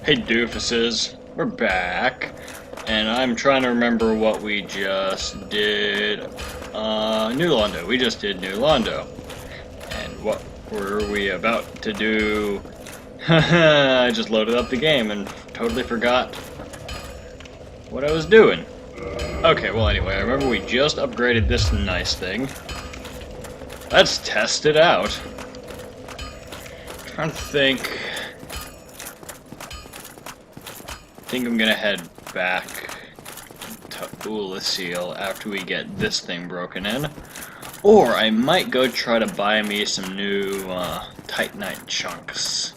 Hey doofuses, we're back, and I'm trying to remember what we just did. New Londo. We just did New Londo. And what were we about to do? Haha, I just loaded up the game and totally forgot what I was doing. Okay, well anyway, I remember we just upgraded this nice thing. Let's test it out. I'm trying to think. I think I'm gonna head back to Ulyseel after we get this thing broken in. Or I might go try to buy me some new Titanite chunks.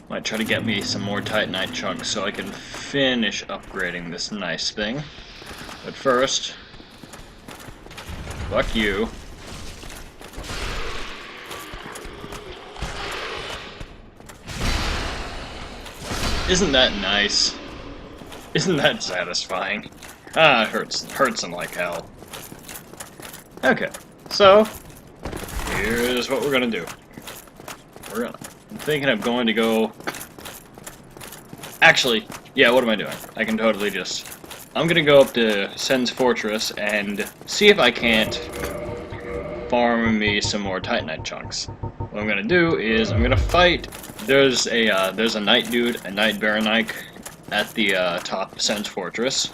Might try to get me some more Titanite chunks so I can finish upgrading this nice thing. But first, fuck you. Isn't that nice? Isn't that satisfying? Ah, it hurts him like hell. Okay, so here's what we're gonna do. I'm thinking I'm going to go. Actually, yeah, what am I doing? I can totally just. I'm gonna go up to Sen's Fortress and see if I can't farm me some more Titanite chunks. What I'm gonna do is I'm gonna fight. There's a Knight dude, a Knight Baronike, at the top of Sen's Fortress.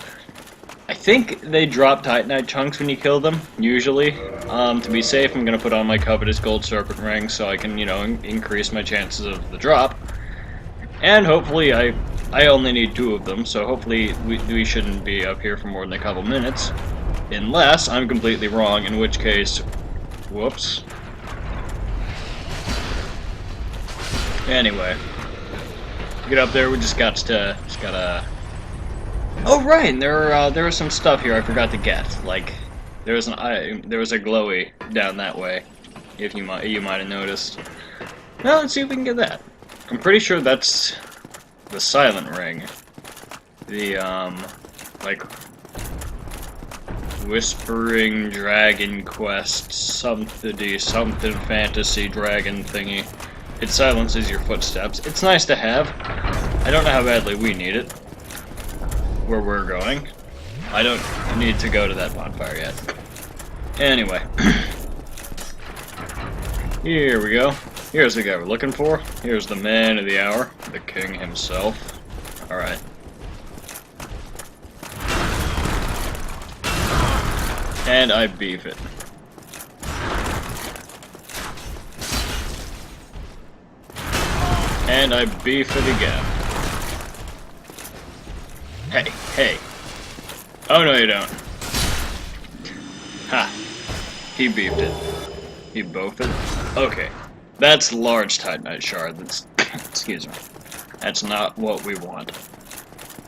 I think they drop Titanite chunks when you kill them, usually. To be safe, I'm gonna put on my covetous gold serpent ring so I can, you know, increase my chances of the drop. And hopefully, I only need 2 of them, so hopefully we shouldn't be up here for more than a couple minutes. Unless I'm completely wrong, in which case, whoops. Anyway, get up there. We just gotta. Oh right, and there was some stuff here I forgot to get. Like there was a glowy down that way. If you might have noticed. Well, let's see if we can get that. I'm pretty sure that's the silent ring. The like whispering dragon quest something fantasy dragon thingy. It silences your footsteps. It's nice to have. I don't know how badly we need it. Where we're going. I don't need to go to that bonfire yet. Anyway. Here we go. Here's the guy we're looking for. Here's the man of the hour. The king himself. Alright. And I beef it. And I beef it again. Hey, hey. Oh no you don't. Ha. He beefed it. He boofed it? Okay. That's large Titanite shard. That's excuse me. That's not what we want.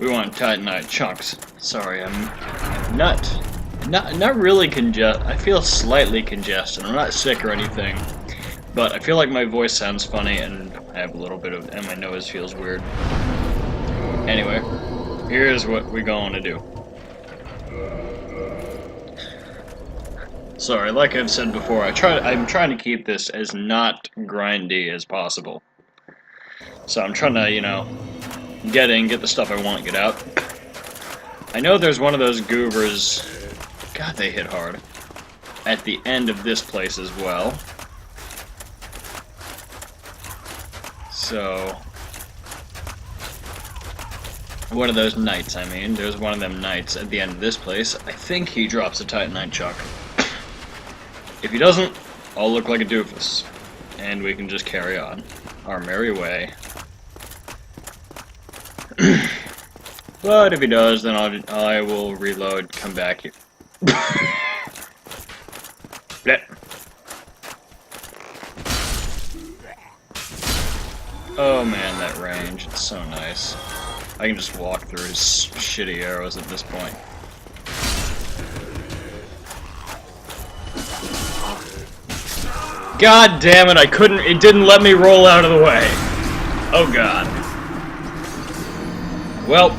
We want Titanite chunks. Sorry, I'm not really congested. I feel slightly congested. I'm not sick or anything. But I feel like my voice sounds funny and I have a little bit of, and my nose feels weird. Anyway, here's what we're going to do. Sorry, like I've said before, I'm trying to keep this as not grindy as possible. So I'm trying to, you know, get the stuff I want, get out. I know there's one of those goobers, God they hit hard, at the end of this place as well. So, one of those knights, I mean. There's one of them knights at the end of this place. I think he drops a Titanite chunk. If he doesn't, I'll look like a doofus. And we can just carry on our merry way. But if he does, then I will reload, come back here. Blech. Oh man, that range, it's so nice. I can just walk through his shitty arrows at this point. God damn it, it didn't let me roll out of the way. Oh god. Well,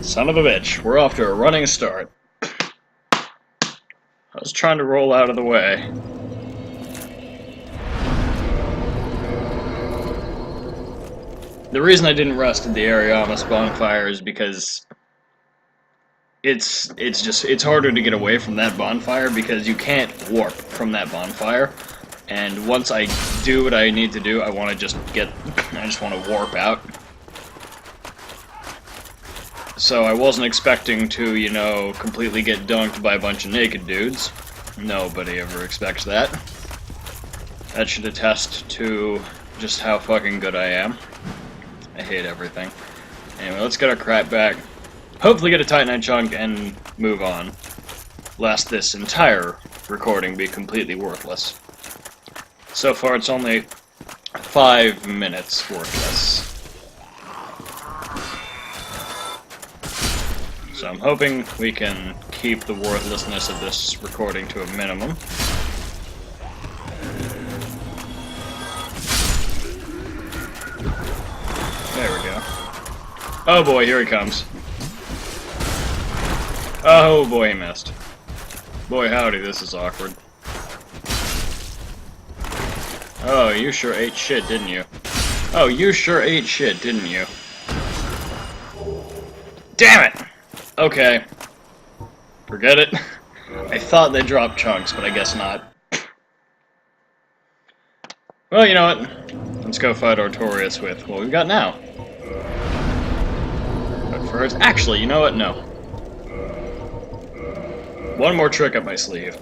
son of a bitch, we're off to a running start. I was trying to roll out of the way. The reason I didn't rest at the Ariamis bonfire is because it's harder to get away from that bonfire because you can't warp from that bonfire. And once I do what I need to do, I just want to warp out. So I wasn't expecting to, you know, completely get dunked by a bunch of naked dudes. Nobody ever expects that. That should attest to just how fucking good I am. I hate everything. Anyway, let's get our crap back. Hopefully get a Titanite chunk and move on. Lest this entire recording be completely worthless. So far it's only 5 minutes worthless. So I'm hoping we can keep the worthlessness of this recording to a minimum. There we go. Oh boy, here he comes. Oh boy, he missed. Boy howdy, this is awkward. Oh, you sure ate shit, didn't you? Oh, you sure ate shit, didn't you? Damn it! Okay. Forget it. I thought they dropped chunks, but I guess not. Well, you know what? Let's go fight Artorias with what we've got now. But first, actually, you know what? No. One more trick up my sleeve.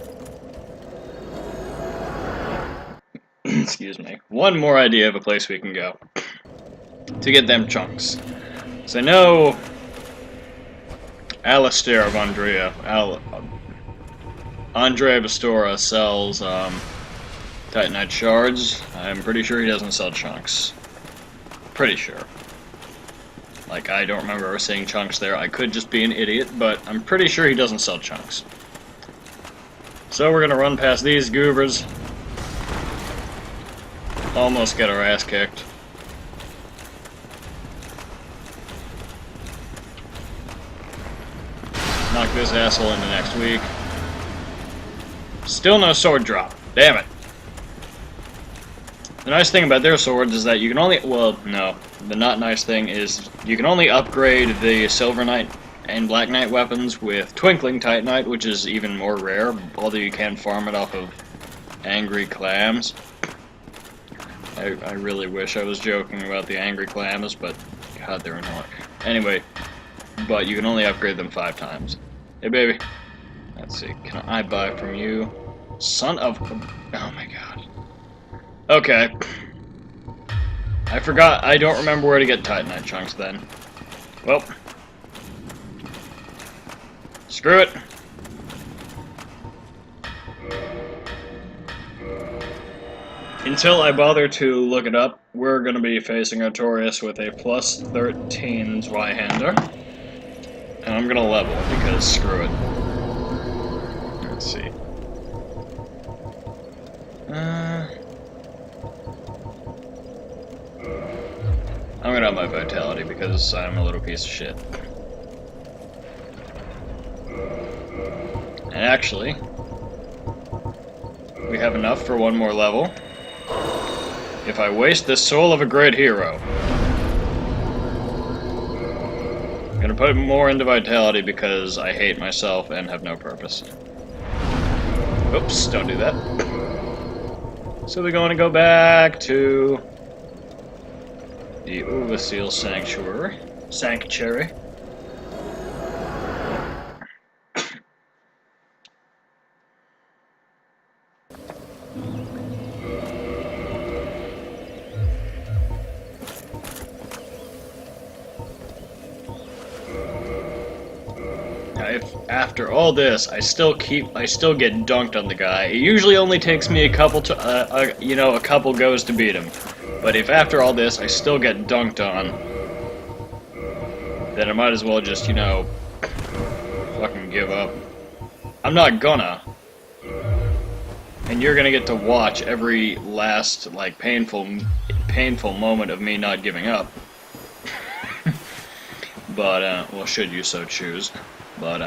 Excuse me. One more idea of a place we can go to get them chunks. So I know Alistair of Andrea Bastora sells Titanite shards. I'm pretty sure he doesn't sell chunks. Pretty sure. Like, I don't remember ever seeing chunks there. I could just be an idiot, but I'm pretty sure he doesn't sell chunks. So we're gonna run past these goobers. Almost get our ass kicked. Knock this asshole into next week. Still no sword drop. Damn it. The nice thing about their swords is that you can only... Well, no. The not nice thing is you can only upgrade the Silver Knight and Black Knight weapons with Twinkling Titanite, which is even more rare, although you can farm it off of Angry Clams. I really wish I was joking about the Angry Clams, but God, they're annoying. Anyway, but you can only upgrade them 5 times. Hey, baby. Let's see. Can I buy from you? Son of... Oh, my God. Okay. I forgot. I don't remember where to get Titanite chunks then. Well. Screw it. Until I bother to look it up, we're going to be facing Artorias with a plus 13 Zweihander. And I'm going to level because screw it. Let's see. I'm going to have my vitality because I'm a little piece of shit. And actually, we have enough for one more level. If I waste the soul of a great hero. I'm gonna put more into vitality because I hate myself and have no purpose. Oops, don't do that. So we're going to go back to the Uvasil Sanctuary. If after all this I still get dunked on the guy, it usually only takes me a couple goes to beat him. But if after all this I still get dunked on, then I might as well just, fucking give up. I'm not gonna. And you're gonna get to watch every last, painful moment of me not giving up. But, well, should you so choose. But,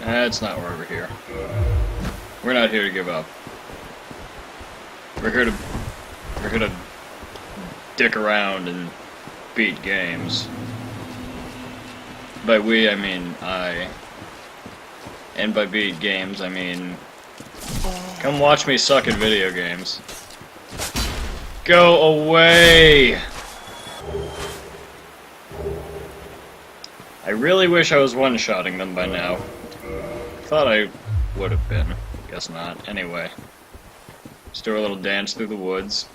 that's not why we're here. We're not here to give up. We're here to We're gonna dick around and beat games. By we, I mean I. And by beat games, I mean... Come watch me suck at video games. Go away! I really wish I was one-shotting them by now. Thought I would have been. Guess not. Anyway. Let's do a little dance through the woods.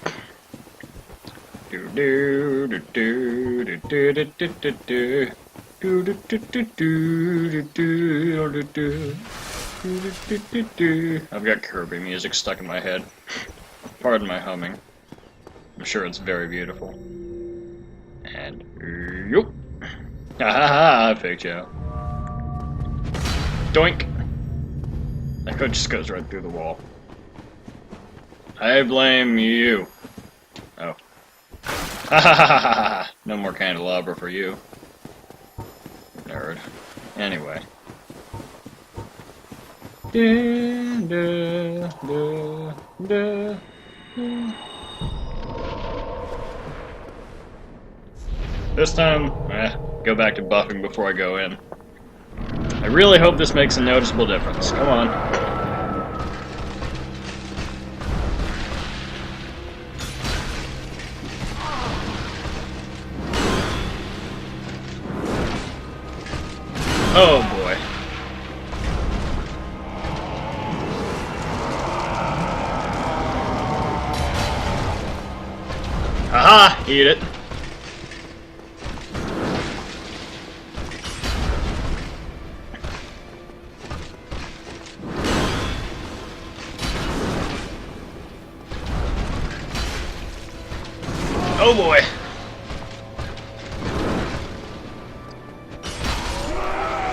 Do do do do do do do do do do. Do do do do do do do do. I've got Kirby music stuck in my head. Pardon my humming. I'm sure it's very beautiful. And yoop. Ha ha ha! Fake Joe. Doink. That code just goes right through the wall. I blame you. Oh. Ha ha ha ha ha! No more candelabra for you. Nerd. Anyway. Da, da, da, da. This time, go back to buffing before I go in. I really hope this makes a noticeable difference. Come on. Oh boy. Aha! Eat it. Oh boy.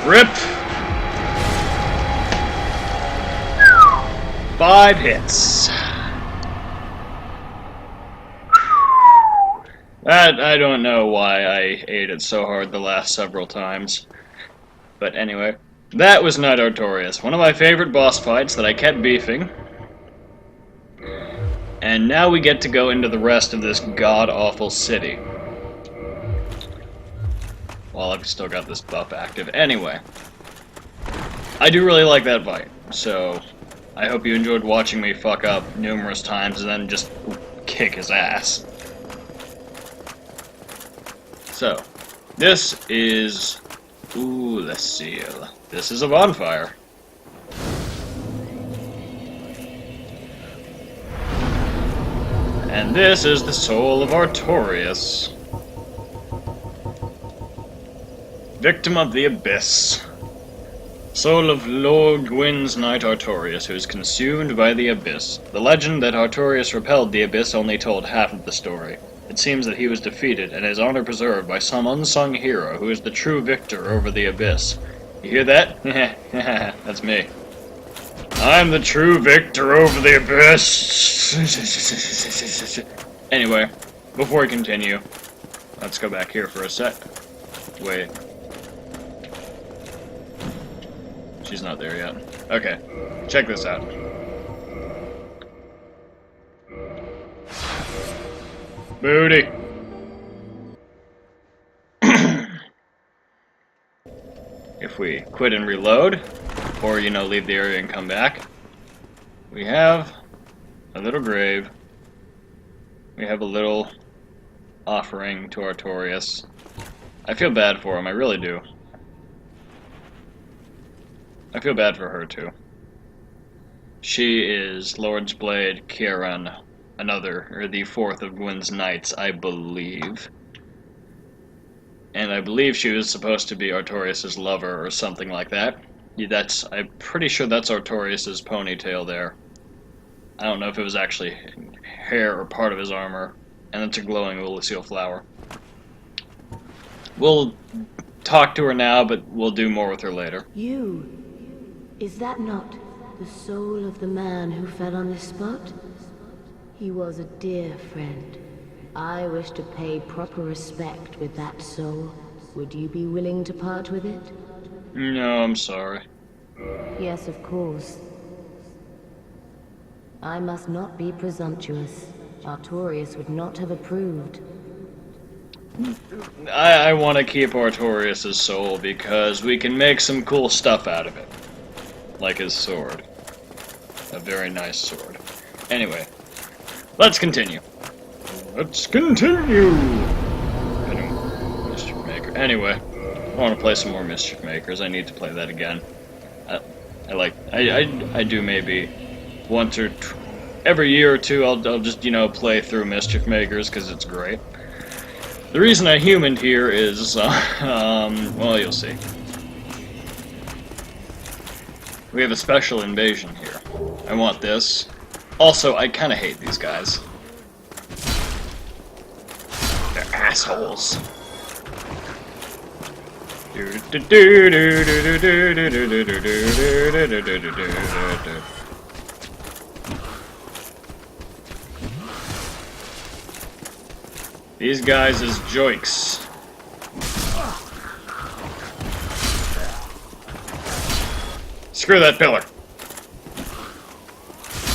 Rip. 5 hits. I don't know why I ate it so hard the last several times. But anyway, that was Knight Artorias, one of my favorite boss fights that I kept beefing. And now we get to go into the rest of this god-awful city. Well, I've still got this buff active. Anyway, I do really like that fight, so I hope you enjoyed watching me fuck up numerous times and then just kick his ass. So, this is... Ooh, let's see. This is a bonfire. And this is the soul of Artorias. Victim of the Abyss. Soul of Lord Gwyn's Knight Artorias, who is consumed by the Abyss. The legend that Artorias repelled the Abyss only told half of the story. It seems that he was defeated, and his honor preserved by some unsung hero who is the true victor over the Abyss. You hear that? That's me. I'm the true victor over the Abyss! Anyway, before we continue, let's go back here for a sec. Wait. She's not there yet. Okay, check this out. Booty! If we quit and reload, or, you know, leave the area and come back, we have a little grave. We have a little offering to Artorias. I feel bad for him, I really do. I feel bad for her, too. She is Lord's Blade Kieran, the fourth of Gwyn's Knights, I believe. And I believe she was supposed to be Artorias' lover or something like that. I'm pretty sure that's Artorias' ponytail there. I don't know if it was actually hair or part of his armor. And it's a glowing Lucille flower. We'll talk to her now, but we'll do more with her later. Is that not the soul of the man who fell on this spot? He was a dear friend. I wish to pay proper respect with that soul. Would you be willing to part with it? No, I'm sorry. Yes, of course. I must not be presumptuous. Artorias would not have approved. I want to keep Artorias' soul because we can make some cool stuff out of it. Like his sword. A very nice sword. Anyway, let's continue. Let's continue! Mischief Maker. Anyway, I want to play some more Mischief Makers. I need to play that again. I do maybe once or every year or two. I'll just, you know, play through Mischief Makers because it's great. The reason I humaned here is, well, you'll see. We have a special invasion here. I want this. Also, I kind of hate these guys. They're assholes. These guys is joiks. Screw that pillar.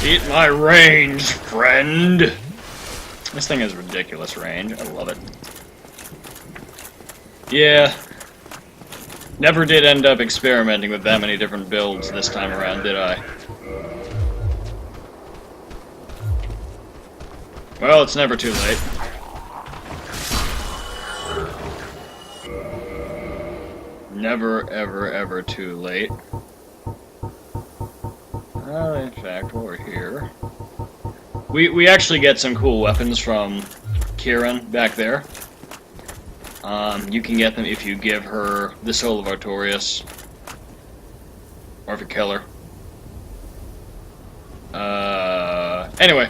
Eat my range, friend. This thing has ridiculous range. I love it. Yeah. Never did end up experimenting with that many different builds this time around, did I? Well, it's never too late. Never, ever, ever too late. Well, in fact, while we're here... We actually get some cool weapons from Kieran back there. You can get them if you give her the Soul of Artorias. Or if you kill her. Anyway.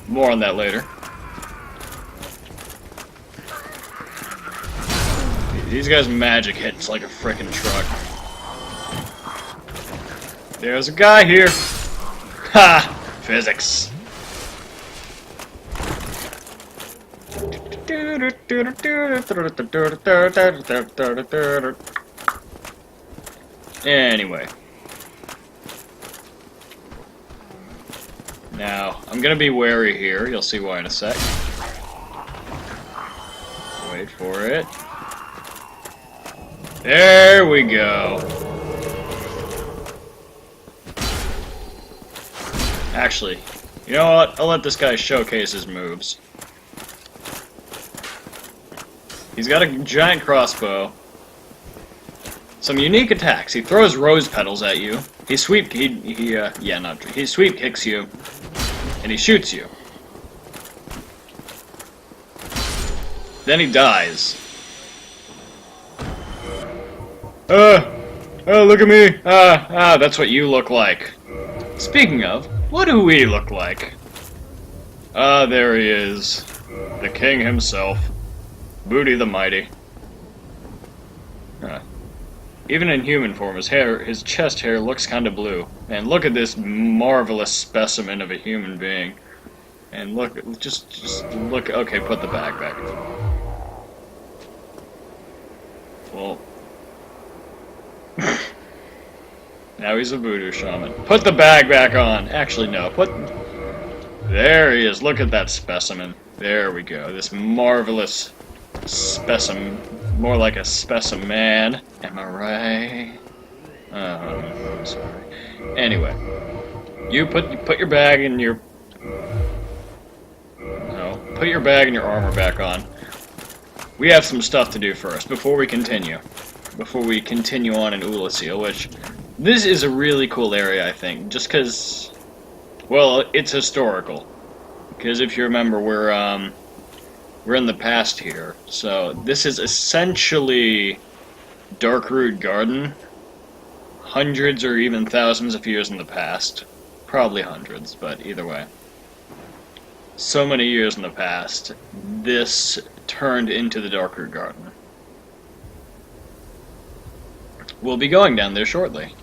More on that later. These guys' magic hits like a frickin' truck. There's a guy here! Ha! Physics. Anyway. Now, I'm gonna be wary here. You'll see why in a sec. Wait for it. There we go. Actually, you know what? I'll let this guy showcase his moves. He's got a giant crossbow. Some unique attacks. He throws rose petals at you. He sweep kicks you, and he shoots you. Then he dies. Oh, look at me! That's what you look like. Speaking of, what do we look like? There he is. The king himself. Booty the Mighty. Even in human form, his chest hair looks kinda blue. And look at this marvelous specimen of a human being. And look, just look, okay, put the bag back. Well... Now he's a voodoo shaman. Put the bag back on! Actually, no, there he is, look at that specimen. There we go, this marvelous specimen. More like a specimen. Am I right? I'm sorry. Anyway. You put your bag in your... No. Put your bag and your armor back on. We have some stuff to do first, before we continue. Before we continue on in Ulasil, which... This is a really cool area, I think. Just because... Well, it's historical. Because if you remember, we're in the past here. So, this is essentially Darkroot Garden. Hundreds or even thousands of years in the past. Probably hundreds, but either way. So many years in the past, this turned into the Darkroot Garden. We'll be going down there shortly.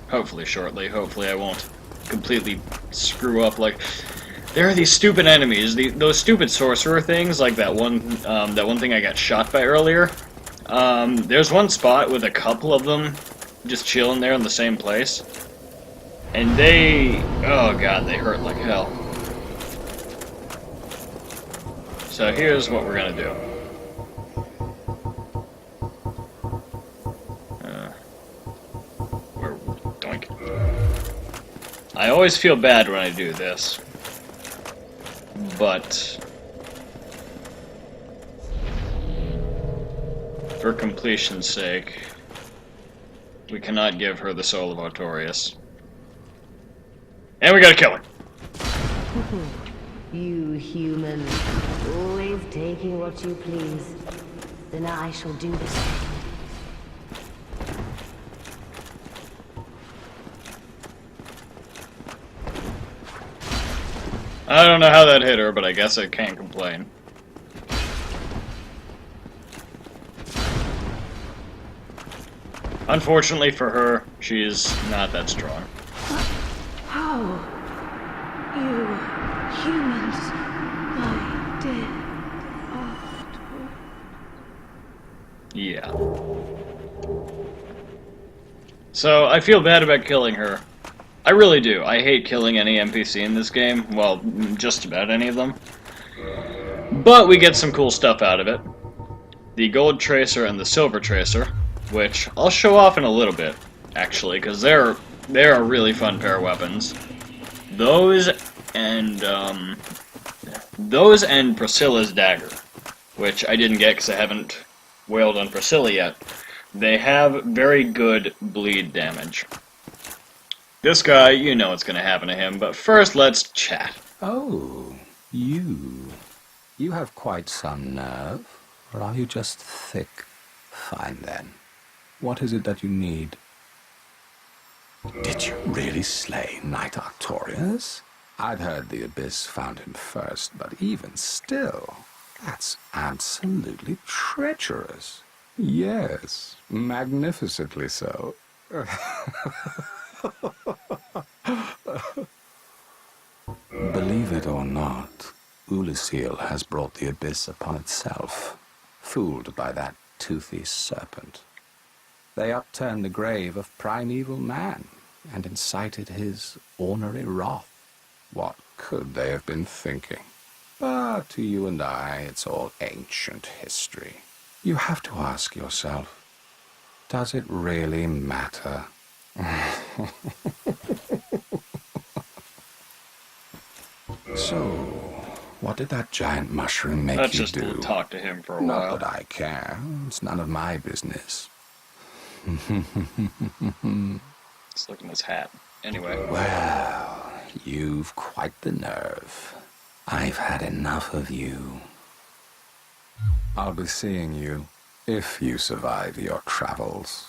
Hopefully shortly. Hopefully I won't completely screw up like... There are these stupid enemies, those stupid sorcerer things, like that one thing I got shot by earlier. There's one spot with a couple of them just chilling there in the same place. And they... oh god, they hurt like hell. So here's what we're gonna do. Doink. I always feel bad when I do this. But... for completion's sake, we cannot give her the soul of Artorias. And we gotta kill her! You human, always taking what you please. Then I shall do the same. I don't know how that hit her, but I guess I can't complain. Unfortunately for her, she's not that strong. How? You humans, my dear Arthur. Yeah. So, I feel bad about killing her. I really do. I hate killing any NPC in this game. Well, just about any of them. But we get some cool stuff out of it. The Gold Tracer and the Silver Tracer, which I'll show off in a little bit, actually, because they're a really fun pair of weapons. Those and Priscilla's dagger, which I didn't get because I haven't wailed on Priscilla yet. They have very good bleed damage. This guy, you know what's going to happen to him, but first let's chat. Oh, you. You have quite some nerve, or are you just thick? Fine then. What is it that you need? Did you really slay Knight Artorias? I'd heard the Abyss found him first, but even still, that's absolutely treacherous. Yes, magnificently so. Believe it or not, Ulysses has brought the Abyss upon itself, fooled by that toothy serpent. They upturned the grave of primeval man and incited his ornery wrath. What could they have been thinking? But to you and I, it's all ancient history. You have to ask yourself, does it really matter? So, what did that giant mushroom make Let's you just do? talk to him for a Not while. that I care. It's none of my business. Let's look in his hat. Anyway. Well, you've quite the nerve. I've had enough of you. I'll be seeing you, if you survive your travels.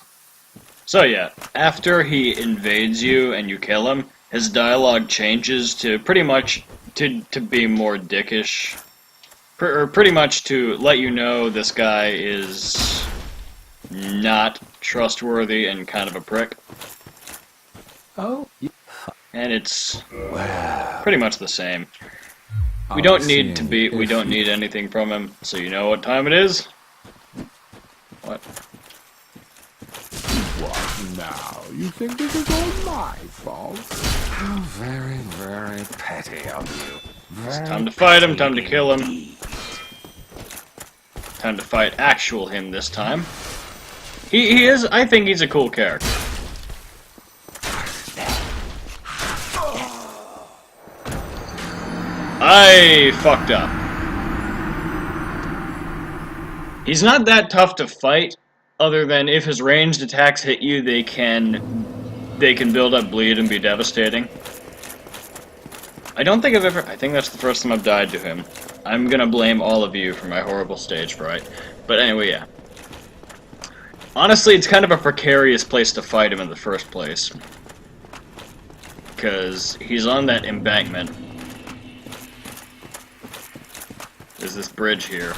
So yeah, after he invades you and you kill him, his dialogue changes to pretty much to be more dickish. Or pretty much to let you know this guy is not trustworthy and kind of a prick. Oh, And it's well, pretty much the same. We I'll don't be need to seeing be you we if don't you- need anything from him, so you know what time it is? What? What now? You think this is all my fault? How very, very petty of you. It's Very time to fight him, time to petty kill him. indeed. Time to fight actual him this time. He is, I think he's a cool character. I fucked up. He's not that tough to fight, other than if his ranged attacks hit you, they can build up bleed and be devastating. I don't think I think that's the first time I've died to him. I'm gonna blame all of you for my horrible stage fright. But anyway, yeah. Honestly, it's kind of a precarious place to fight him in the first place. Because he's on that embankment. There's this bridge here.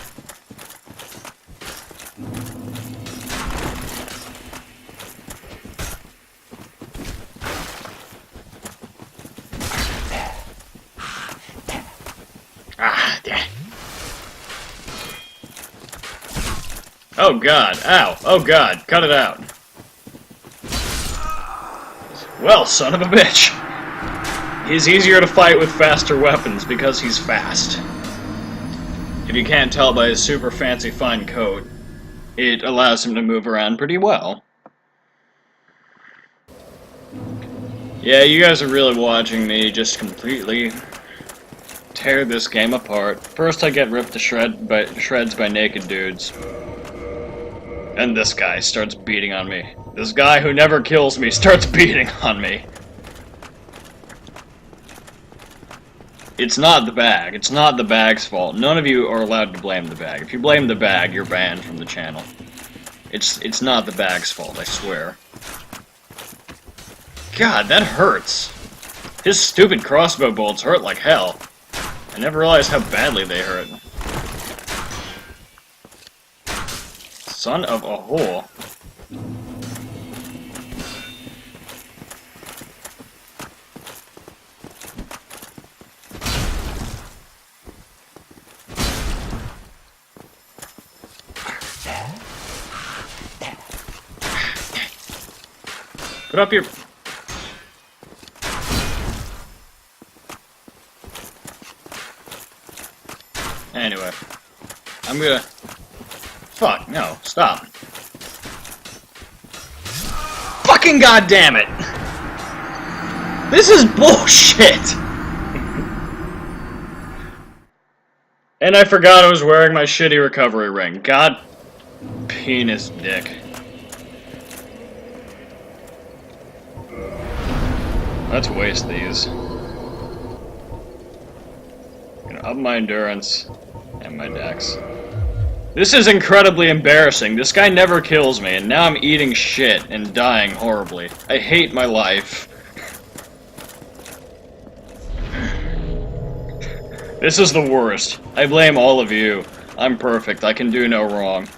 Ah, damn. Oh god, ow, oh god, cut it out. Well, son of a bitch. He's easier to fight with faster weapons because he's fast. If you can't tell by his super fancy fine coat, it allows him to move around pretty well. Yeah, you guys are really watching me just completely tear this game apart. First I get ripped to shreds by naked dudes. And this guy starts beating on me. This guy who never kills me starts beating on me. It's not the bag. It's not the bag's fault. None of you are allowed to blame the bag. If you blame the bag, you're banned from the channel. It's not the bag's fault, I swear. God, that hurts. His stupid crossbow bolts hurt like hell. I never realized how badly they hurt. Son of a whore. Put up your... Anyway. I'm gonna... Fuck, no, stop. Fucking goddamn it! This is bullshit! And I forgot I was wearing my shitty recovery ring. God... Penis dick. Let's waste these. Gonna up my endurance and my dex. This is incredibly embarrassing. This guy never kills me, and now I'm eating shit and dying horribly. I hate my life. This is the worst. I blame all of you. I'm perfect. I can do no wrong.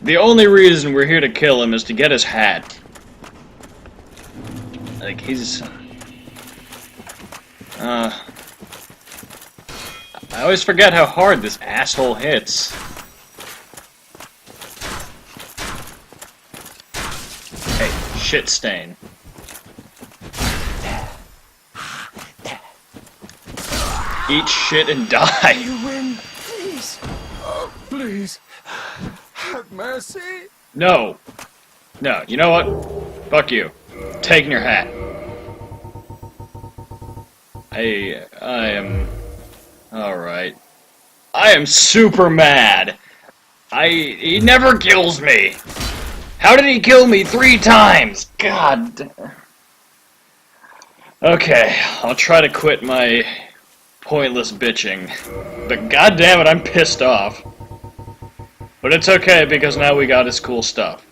The only reason we're here to kill him is to get his hat. Like, he's... I always forget how hard this asshole hits. Hey, shit stain. Eat shit and die. You win, please. Oh, please. Have mercy. No. No, you know what? Fuck you. Taking your hat. I am... Alright. I am super mad. He never kills me. How did he kill me 3 times? God. Okay, I'll try to quit my pointless bitching. But goddammit, I'm pissed off. But it's okay, because now we got his cool stuff.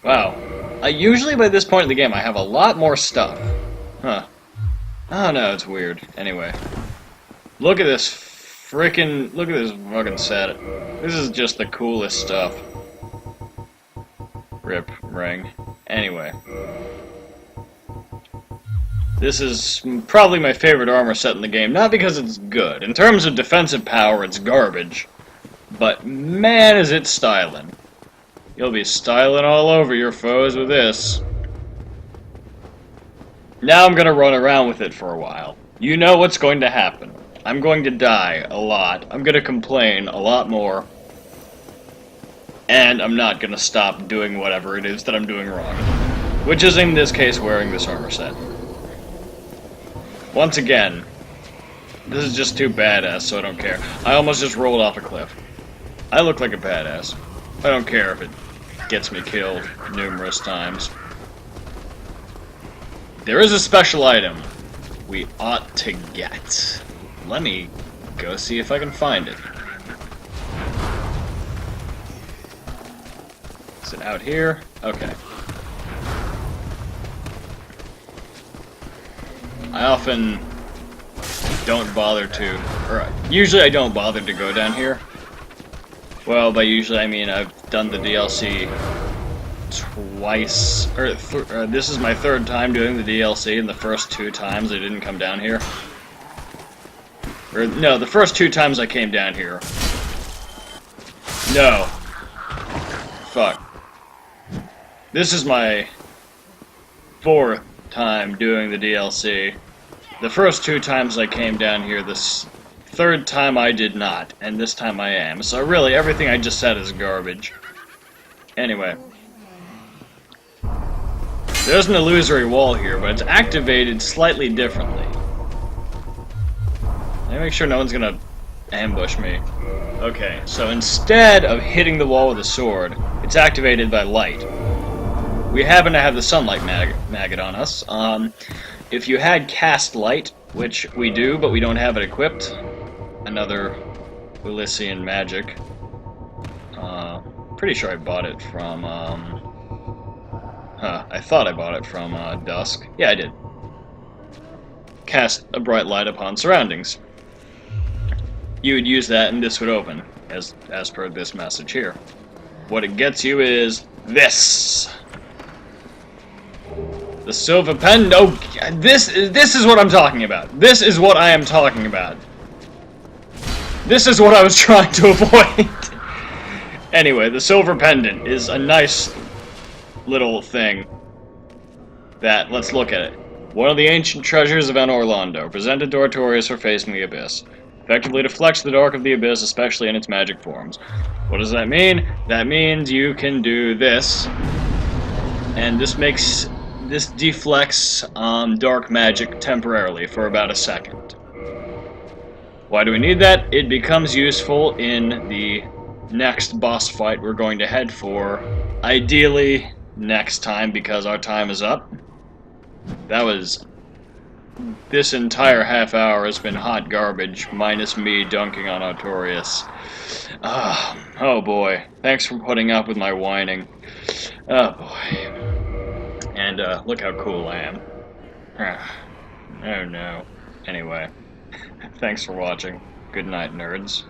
Wow. Usually by this point in the game, I have a lot more stuff. Huh. Oh no, it's weird. Anyway. Look at this frickin'... Look at this fucking set. This is just the coolest stuff. Rip ring. Anyway. This is probably my favorite armor set in the game, not because it's good. In terms of defensive power, it's garbage. But man, is it styling. You'll be styling all over your foes with this. Now I'm gonna run around with it for a while. You know what's going to happen. I'm going to die a lot. I'm gonna complain a lot more. And I'm not gonna stop doing whatever it is that I'm doing wrong. Which is, in this case, wearing this armor set. Once again, this is just too badass, so I don't care. I almost just rolled off a cliff. I look like a badass. I don't care if it gets me killed numerous times. There is a special item we ought to get. Let me go see if I can find it. Is it out here? Okay. I often don't bother to, or usually I don't bother to go down here. Well, by usually I mean I've done the DLC twice, or this is my 3rd time doing the DLC, and the first 2 times I didn't come down here. Or, no, the first 2 times I came down here. No. Fuck. This is my 4th time doing the DLC. The first 2 times I came down here, this 3rd time I did not, and this time I am. So really, everything I just said is garbage. Anyway. There's an illusory wall here, but it's activated slightly differently. Let me make sure no one's gonna ambush me. Okay, so instead of hitting the wall with a sword, it's activated by light. We happen to have the sunlight maggot on us. If you had cast light, which we do, but we don't have it equipped, another Elysian magic. Pretty sure I bought it from, I thought I bought it from, Dusk. Yeah, I did. Cast a bright light upon surroundings. You would use that and this would open, as per this message here. What it gets you is this. The silver pen. Oh, this is what I'm talking about. This is what I am talking about. This is what I was trying to avoid. Anyway, the silver pendant is a nice little thing that, let's look at it. One of the ancient treasures of Orlando, presented to Artorias for facing the abyss. Effectively deflects the dark of the abyss, especially in its magic forms. What does that mean? That means you can do this, and this deflects dark magic temporarily for about a second. Why do we need that? It becomes useful in the next boss fight we're going to head for, ideally next time, because our time is up. This entire half hour has been hot garbage, minus me dunking on Artorias. Oh boy, thanks for putting up with my whining. Oh boy. And look how cool I am. Oh no. Anyway, thanks for watching. Good night, nerds.